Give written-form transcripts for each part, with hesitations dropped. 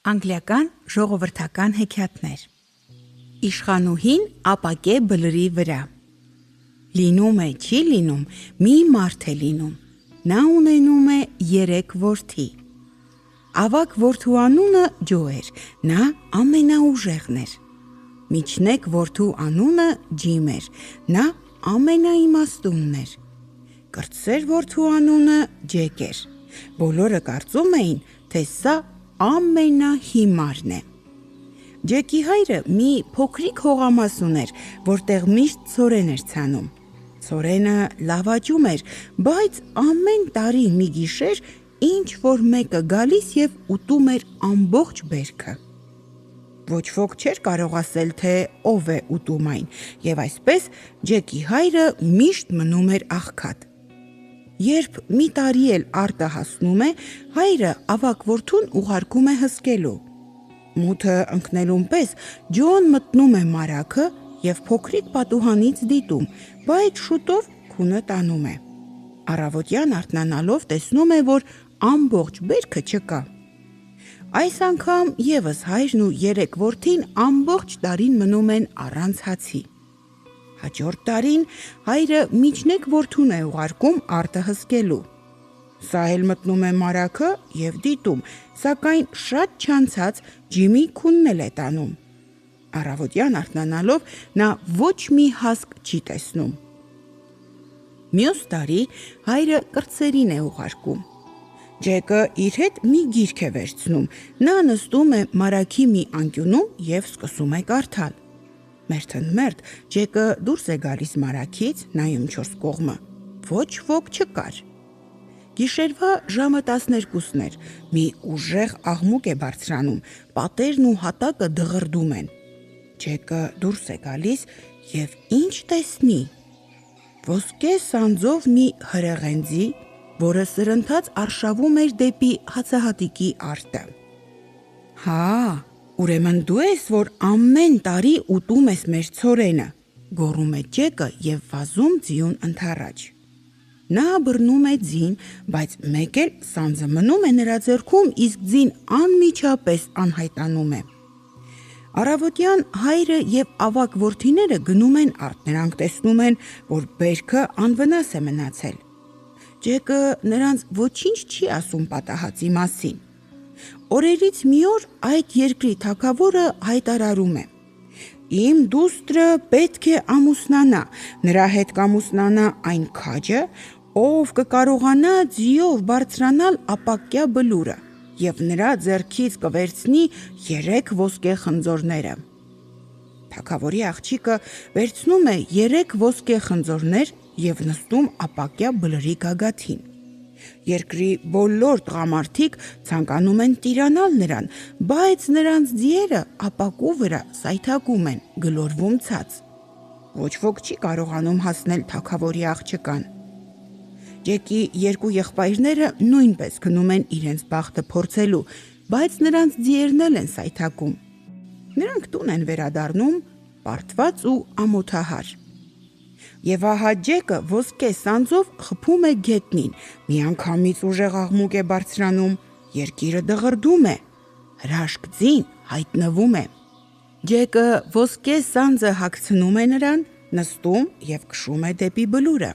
Անգլիական ժողովրդական հեքիաթներ։ Իշխանուհին ապակե բլրի վրա։ Լինում է, չի լինում, մի մարդ է լինում։ Նա ունենում է 3 որդի։ Ավագ որդու անունը Ջո էր, նա ամենաուժեղն էր։ Միջնեկ որդու անունը Ջիմ էր, նա ամենաիմաստունն էր։ Կրտսեր որդու անունը Ջեք էր։ Բոլորը կարծում էին, թե սա ամենահիմարն է։ Ջեկի հայրը մի փոքրիկ հողամաս ուներ, որտեղ միշտ ցորեն էր ցանում։ Ցորենը լավաճում էր, բայց ամեն տարի մի գիշեր ինչ որ մեկը գալիս եւ ուտում էր ամբողջ բերքը։ Ոչ ոք չէր կարող ասել, թե ով է ուտում այն, եւ այսպես Ջեկի հայրը միշտ մնում էր աղքատ։ Երբ մի տարի էլ արտը հասնում է, հայրը ավագ որդուն ուղարկում է հսկելու։ Մութը ընկնելուն պես Ջոն մտնում է մարագը եւ փոքրիկ պատուհանից դիտում, բայց շուտով քունը տանում է։ Առավոտյան արթնանալով տեսնում է, որ ամբողջ բերքը չկա։ Այս անգամ եւս հայրն ու 3 որդին ամբողջ տարին մնում են առանց հացի։ Հաջորդ տարին հայրը միջնեկ որդուն է ուղարկում արտը հսկելու։ Սա էլ մտնում է մարագը եւ դիտում, սակայն շատ չանցած Ջիմի քունն էլ է տանում։ Առավոտյան արթնանալով նա ոչ մի հասկ չի տեսնում։ Մյուս տարի հայրը կրտսերին է ուղարկում։ Ջեկը իր հետ մի գիրք է վերցնում, նա նստում է մարագի մի անկյունում եւ սկսում է կարդալ։ Մերթընդմերթ Ջեկը դուրս է գալիս մարագից, նայում 4 կողմը։ Ոչ ոք չկար։ Գիշերվա ժամը 12-ն էր, մի ուժեղ աղմուկ է բարձրանում, պատերն ու հատակը դղրդում են։ Ջեկը դուրս է գալիս եւ ինչ տեսնի։ Ոսկե սանձով մի հրեղենձի, որը սրընթաց արշավում էր դեպի հացահատիկի արտը։ Հա, ուրեմն դու ես, որ ամեն տարի ուտում ես մեր ցորենը, գոռում է Ջեկը եւ վազում ձիուն ընդառաջ։ Նա բռնում է ձին, բայց մեկ էլ սանձը մնում է նրա ձեռքում, իսկ ձին անմիջապես անհայտանում է։ Առավոտյան հայրը եւ ավագ որդիները գնում են արդ, նրանք տեսնում են, որ բերքը անվնաս է մնացել։ Ջեկը նրանց ոչինչ չի ասում պատահածի մասին։ Օրերից մի օր այդ երկրի թագավորը հայտարարում է. Իմ դուստրը պետք է ամուսնանա, նրա հետ կամուսնանա այն քաջը, ով կկարողանա ձիով բարձրանալ ապակյա բլուրը եւ նրա ձեռքից կվերցնի 3 ոսկե խնձորները։ Թագավորի աղջիկը վերցնում է 3 ոսկե խնձորներ եւ նստում ապակյա բլրի գագաթին։ Երկրի բոլոր տղամարդիկ ցանկանում են տիրանալ նրան, բայց նրանց ձիերը ապակու վրա սայթակում են, գլորվում ցած։ Ոչ ոք չի կարողանում հասնել թագավորի աղջկան։ Ջեկի 2 եղբայրները նույնպես գնում են իրենց բախտը փորձելու, բայց նրանց ձիերն են սայթակում։ Նրանք տուն են վերադառնում, պարտված ու ամոթահար։ Եվ ահա Ջեկը ոսկե սանձով խփում է գետնին, միանգամից ուժեղ աղմուկ է բարձրանում, երկիրը դղրդում է, հրաշք ձին հայտնվում է։ Ջեկը ոսկե սանձը հագցնում է նրան, նստում եւ քշում է դեպի բլուրը։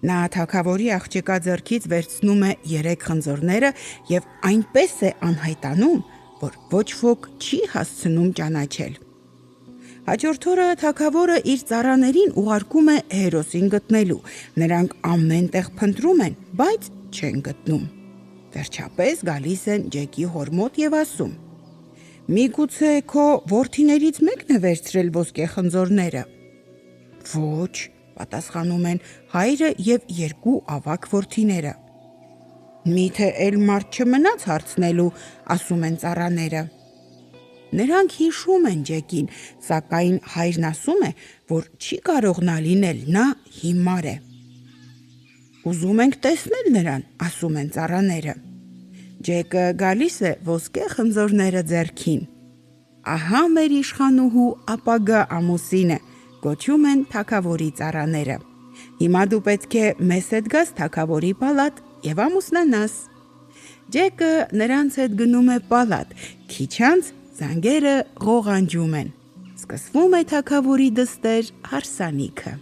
Նա թագավորի աղջկա ձեռքից վերցնում է 3 խնձորները եւ այնպես է անհայտանում, որ ոչ ոք չի հասցնում ճանաչել։ Հաջորդ օրը թագավորը իր ծառաներին ուղարկում է հերոսին գտնելու։ Նրանք ամեն տեղ փնտրում են, բայց չեն գտնում։ Վերջապես գալիս են Ջեկի հոր մոտ եւ ասում. Միգուցե քո որդիներից մեկն է վերցրել ոսկե խնձորները։ Ոչ, պատասխանում են հայրը եւ 2 ավագ որդիները։ Միթե էլ մարդ չմնաց հարցնելու, ասում են ծառաները։ Նրանք հիշում են Ջեկին, սակայն հայրն ասում է, որ չի կարող նա լինել, նա հիմար է։ Ուզում ենք տեսնել նրան, ասում են ծառաները։ Ջեկը գալիս է ոսկե խնձորները ձեռքին։ Ահա մեր իշխանուհու ապագա ամուսինը, գոչում են թագավորի ծառաները։ Հիմա դու պետք է մեզ հետ գաս թագավորի պալատ եւ ամուսնանաս։ Ջեկը նրանց հետ գնում է պալատ, քիչ անց զանգերը ղողանջում են։ Սկսվում է թագավորի դստեր հարսանիքը։